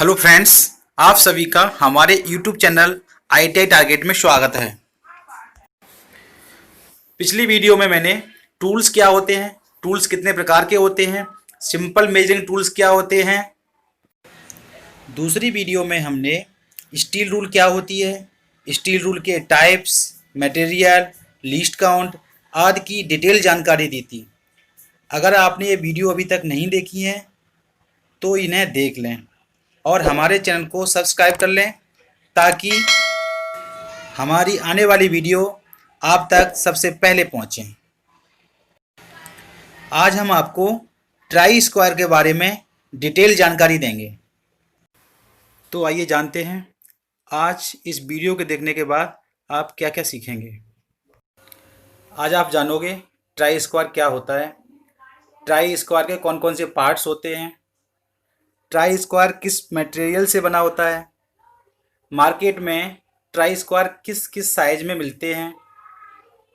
Hello friends, आप सभी का हमारे यूट्यूब चैनल ITI टारगेट में स्वागत है। पिछली वीडियो में मैंने टूल्स क्या होते हैं, टूल्स कितने प्रकार के होते हैं, सिंपल मेजरिंग टूल्स क्या होते हैं। दूसरी वीडियो में हमने स्टील रूल क्या होती है, स्टील रूल के टाइप्स, मटेरियल, लीस्ट काउंट आदि की डिटेल जानकारी दी थी। अगर आपने ये वीडियो अभी तक नहीं देखी है तो इन्हें देख लें और हमारे चैनल को सब्सक्राइब कर लें ताकि हमारी आने वाली वीडियो आप तक सबसे पहले पहुंचे। आज हम आपको ट्राई स्क्वायर के बारे में डिटेल जानकारी देंगे। तो आइए जानते हैं आज इस वीडियो के देखने के बाद आप क्या क्या सीखेंगे। आज आप जानोगे ट्राई स्क्वायर क्या होता है, ट्राई स्क्वायर के कौन कौन से पार्ट्स होते हैं, ट्राई स्क्वायर किस मटेरियल से बना होता है, मार्केट में ट्राई स्क्वायर किस किस साइज में मिलते हैं,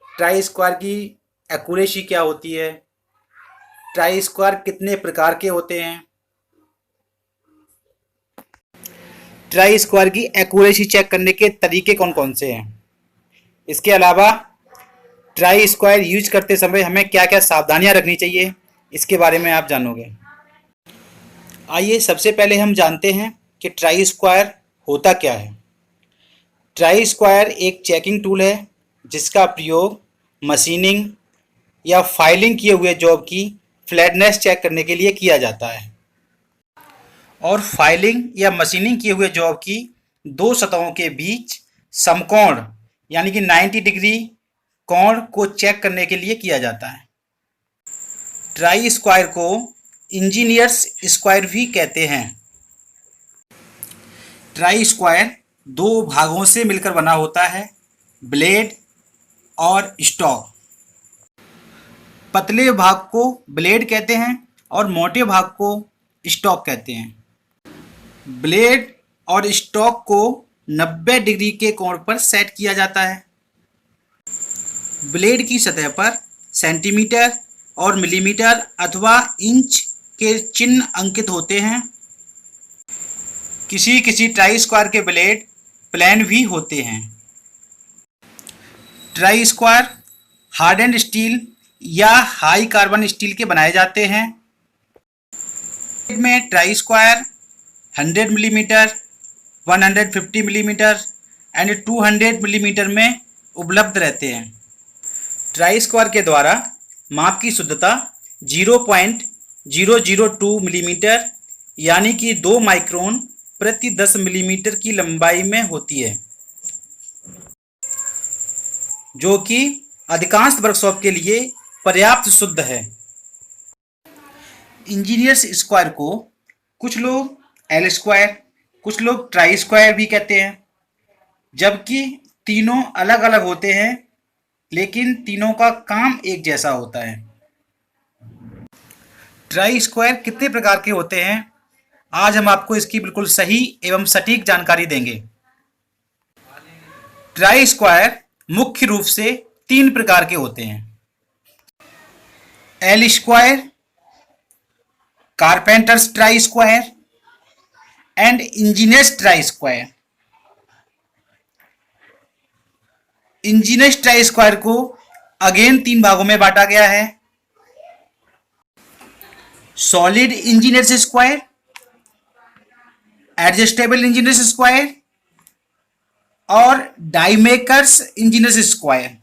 ट्राई स्क्वायर की एक्यूरेसी क्या होती है, ट्राई स्क्वायर कितने प्रकार के होते हैं, ट्राई स्क्वायर की एक्यूरेसी चेक करने के तरीके कौन कौन से हैं। इसके अलावा ट्राई स्क्वायर यूज करते समय हमें क्या क्या सावधानियां रखनी चाहिए, इसके बारे में आप जानोगे। आइए सबसे पहले हम जानते हैं कि ट्राई स्क्वायर होता क्या है। ट्राई स्क्वायर एक चेकिंग टूल है जिसका प्रयोग मशीनिंग या फाइलिंग किए हुए जॉब की फ्लैटनेस चेक करने के लिए किया जाता है। और फाइलिंग या मशीनिंग किए हुए जॉब की दो सतहों के बीच समकोण यानी कि 90 डिग्री कोण को चेक करने के लिए किया जाता है। ट्राई स्क्वायर को इंजीनियर्स स्क्वायर भी कहते हैं। ट्राई स्क्वायर दो भागों से मिलकर बना होता है, ब्लेड और स्टॉक। पतले भाग को ब्लेड कहते हैं और मोटे भाग को स्टॉक कहते हैं। ब्लेड और स्टॉक को 90 डिग्री के कोण पर सेट किया जाता है। ब्लेड की सतह पर सेंटीमीटर और मिलीमीटर अथवा इंच के चिन्ह अंकित होते हैं। किसी किसी ट्राई स्क्वायर के ब्लेड प्लेन भी होते हैं। ट्राई स्क्वायर हार्डन्ड स्टील या हाई कार्बन स्टील के बनाए जाते हैं। में try square 100 millimetre, 150 millimetre and 200 millimetre में उपलब्ध रहते हैं। ट्राई स्क्वायर के द्वारा माप की शुद्धता 0.002 मिलीमीटर यानी कि 2 माइक्रोन प्रति 10 मिलीमीटर की लंबाई में होती है, जो कि अधिकांश वर्कशॉप के लिए पर्याप्त शुद्ध है। इंजीनियर्स स्क्वायर को कुछ लोग एल स्क्वायर, कुछ लोग ट्राई स्क्वायर भी कहते हैं, जबकि तीनों अलग अलग होते हैं लेकिन तीनों का काम एक जैसा होता है। ट्राई स्क्वायर कितने प्रकार के होते हैं, आज हम आपको इसकी बिल्कुल सही एवं सटीक जानकारी देंगे। ट्राई स्क्वायर मुख्य रूप से 3 प्रकार के होते हैं, L square, carpenters try square and engineers try square. Engineers try square को अगेन 3 भागों में बांटा गया है, solid engineers square, adjustable engineers square और डाईमेकर्स इंजीनियर्स स्क्वायर।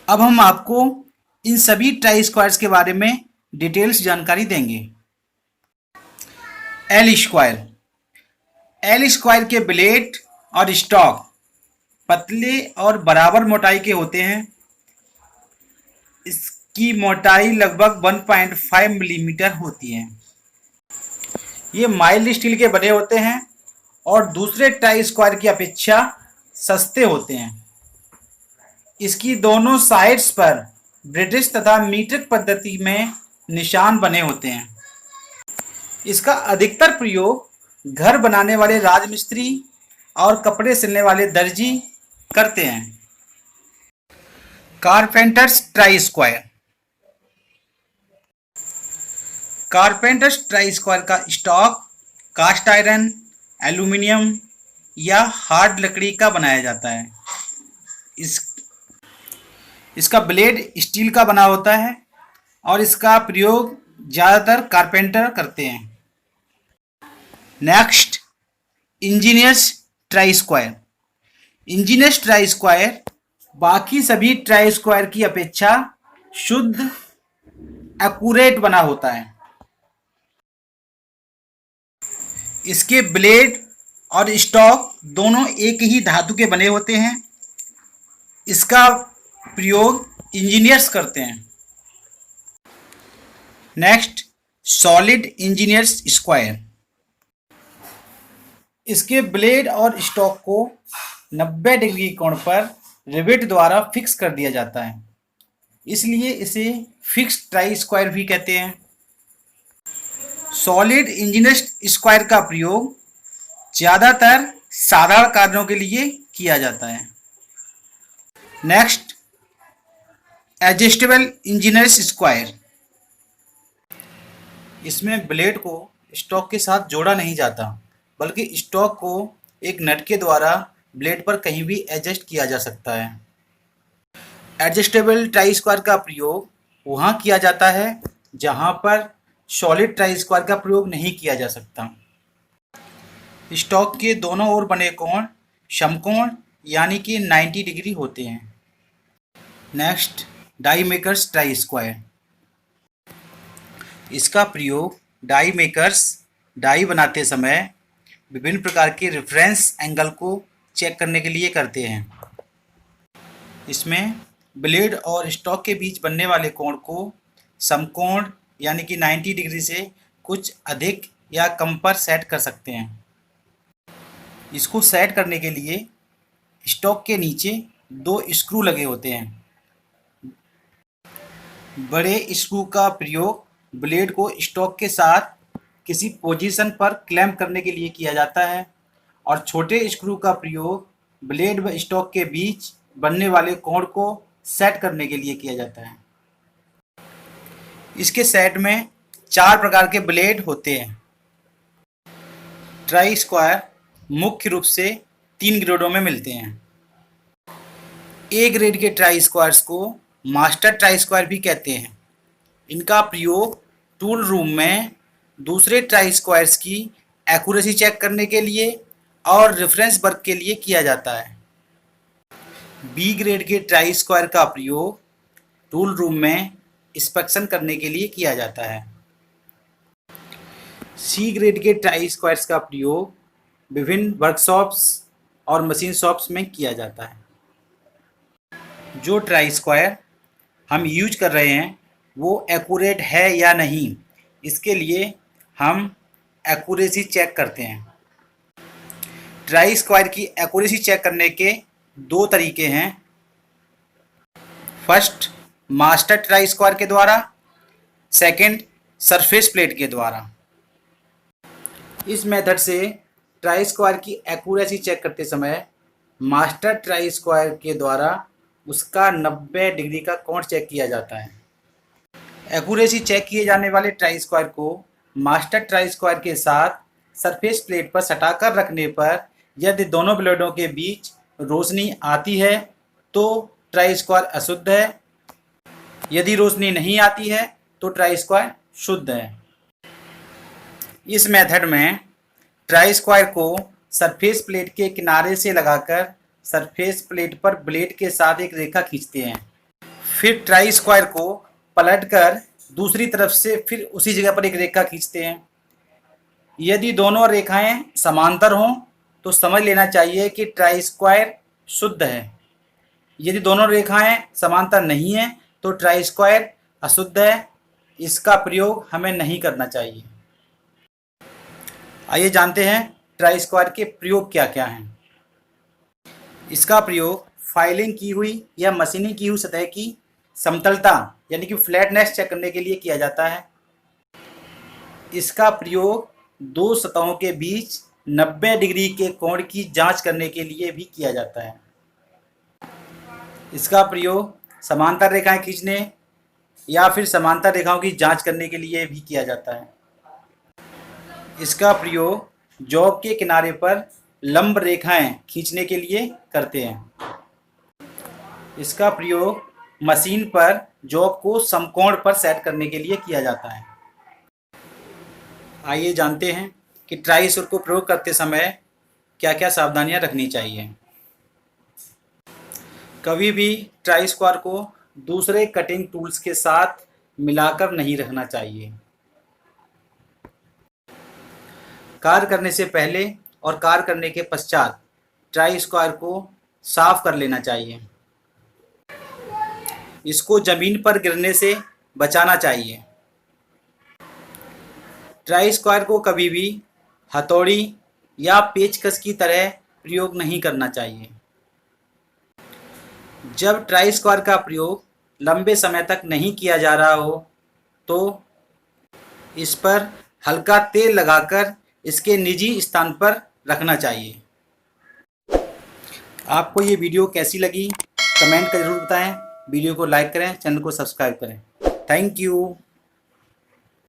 अब हम आपको इन सभी ट्राई स्क्वायर्स के बारे में डिटेल्स जानकारी देंगे। एल स्क्वायर, एल स्क्वायर के ब्लेड और स्टॉक पतले और बराबर मोटाई के होते हैं। इसकी मोटाई लगभग 1.5 मिलीमीटर होती है। ये माइल्ड स्टील के बने होते हैं और दूसरे ट्राई स्क्वायर की अपेक्षा सस्ते होते हैं। इसकी दोनों साइड्स पर ब्रिटिश तथा मीट्रिक पद्धति में निशान बने होते हैं। इसका अधिकतर प्रयोग घर बनाने वाले राजमिस्त्री और कपड़े सिलने वाले दर्जी करते हैं। Carpenters try square, carpenters try square का स्टॉक कास्ट आयरन, एल्यूमिनियम या हार्ड लकड़ी का बनाया जाता है। इस इसका ब्लेड स्टील का बना होता है और इसका प्रयोग ज़्यादातर कारपेंटर करते हैं। Next, engineers try square. Engineers try square बाकी सभी ट्राई स्क्वायर की अपेक्षा शुद्ध एक्यूरेट बना होता है। इसके ब्लेड और स्टॉक दोनों एक ही धातु के बने होते हैं। इसका प्रयोग इंजीनियर्स करते हैं। Next, solid engineers square. इसके ब्लेड और स्टॉक को 90 डिग्री कोण पर रिवेट द्वारा फिक्स कर दिया जाता है, इसलिए इसे फिक्स्ड ट्राई स्क्वायर भी कहते हैं। सॉलिड इंजीनियर्स स्क्वायर का प्रयोग ज़्यादातर साधारण कार्यों के लिए किया जाता है। Next, adjustable engineers square. इसमें ब्लेड को स्टॉक के साथ जोड़ा नहीं जाता, बल्कि स्टॉक को एक नट के द्वारा ब्लेड पर कहीं भी एडजस्ट किया जा सकता है। एडजस्टेबल ट्राई स्क्वायर का प्रयोग वहाँ किया जाता है जहाँ पर सॉलिड ट्राई स्क्वायर का प्रयोग नहीं किया जा सकता। स्टॉक के दोनों ओर बने कोण समकोण यानी कि 90 डिग्री होते हैं। Next, die makers try square. इसका प्रयोग डाई मेकर्स डाई बनाते समय विभिन्न प्रकार के रेफरेंस एंगल को चेक करने के लिए करते हैं। इसमें ब्लेड और स्टॉक के बीच बनने वाले कोण को समकोण यानी कि 90 डिग्री से कुछ अधिक या कम पर सेट कर सकते हैं। इसको सेट करने के लिए स्टॉक के नीचे 2 स्क्रू लगे होते हैं। बड़े स्क्रू का प्रयोग ब्लेड को स्टॉक के साथ किसी पोजीशन पर क्लैंप करने के लिए किया जाता है और छोटे स्क्रू का प्रयोग ब्लेड व स्टॉक के बीच बनने वाले कोण को सेट करने के लिए किया जाता है। इसके सेट में 4 प्रकार के ब्लेड होते हैं। ट्राई स्क्वायर मुख्य रूप से 3 ग्रेडों में मिलते हैं। ए ग्रेड के ट्राई स्क्वायर्स को मास्टर ट्राई स्क्वायर भी कहते हैं। इनका प्रयोग टूल रूम में दूसरे ट्राई स्क्वायर्स की एक्यूरेसी चेक करने के लिए और रेफरेंस वर्क के लिए किया जाता है। बी ग्रेड के ट्राई स्क्वायर का प्रयोग टूल रूम में इंस्पेक्शन करने के लिए किया जाता है। सी ग्रेड के ट्राई स्क्वायर्स का प्रयोग विभिन्न वर्कशॉप्स और मशीन शॉप्स में किया जाता है। जो ट्राई स्क्वायर हम यूज कर रहे हैं वो एक्यूरेट है या नहीं, इसके लिए हम एक्यूरेसी चेक करते हैं। ट्राई स्क्वायर की एक्यूरेसी चेक करने के 2 तरीके हैं। फर्स्ट, मास्टर ट्राई स्क्वायर के द्वारा, सेकंड, सरफेस प्लेट के द्वारा। इस मेथड से ट्राई स्क्वायर की एक्यूरेसी चेक करते समय मास्टर ट्राई स्क्वायर के द्वारा उसका 90 डिग्री का कोण चेक किया जाता है। एक्यूरेसी चेक किए जाने वाले ट्राई स्क्वायर को मास्टर ट्राई स्क्वायर के साथ सरफेस प्लेट पर सटाकर रखने पर यदि दोनों ब्लेडों के बीच रोशनी आती है तो ट्राई स्क्वायर अशुद्ध है, यदि रोशनी नहीं आती है तो ट्राई स्क्वायर शुद्ध है। इस मेथड में ट्राई स्क्वायर को सरफेस प्लेट के किनारे से लगाकर सरफेस प्लेट पर ब्लेड के साथ एक रेखा खींचते हैं। फिर ट्राई स्क्वायर को पलटकर दूसरी तरफ से फिर उसी जगह पर एक रेखा खींचते हैं। यदि दोनों रेखाएं समांतर हों तो समझ लेना चाहिए कि ट्राई स्क्वायर शुद्ध है। यदि दोनों रेखाएं समांतर नहीं हैं तो ट्राई स्क्वायर अशुद्ध है। इसका प्रयोग हमें नहीं करना चाहिए। आइए जानते हैं ट्राई स्क्वायर के प्रयोग क्या क्या हैं। इसका प्रयोग फाइलिंग की हुई या मशीनिंग की हुई सतह की समतलता यानी कि फ्लैटनेस चेक करने के लिए किया जाता है। इसका प्रयोग 2 सतहों के बीच 90 डिग्री के कोण की जांच करने के लिए भी किया जाता है। इसका प्रयोग समांतर रेखाएं खींचने या फिर समांतर रेखाओं की जांच करने के लिए भी किया जाता है। इसका प्रयोग जॉब के किनारे पर लंब रेखाएं खींचने के लिए करते हैं। इसका प्रयोग मशीन पर जॉब को समकोण पर सेट करने के लिए किया जाता है। आइए जानते हैं कि ट्राई स्क्वायर को प्रयोग करते समय क्या क्या सावधानियां रखनी चाहिए। कभी भी ट्राई स्क्वायर को दूसरे कटिंग टूल्स के साथ मिलाकर नहीं रखना चाहिए। कार्य करने से पहले और कार्य करने के पश्चात ट्राई स्क्वायर को साफ कर लेना चाहिए। इसको जमीन पर गिरने से बचाना चाहिए। ट्राई स्क्वायर को कभी भी हथौड़ी या पेचकस की तरह प्रयोग नहीं करना चाहिए। जब ट्राई स्क्वायर का प्रयोग लंबे समय तक नहीं किया जा रहा हो तो इस पर हल्का तेल लगाकर इसके निजी स्थान पर रखना चाहिए। आपको ये वीडियो कैसी लगी कमेंट कर ज़रूर बताएं। वीडियो को लाइक करें, चैनल को सब्सक्राइब करें। Thank you.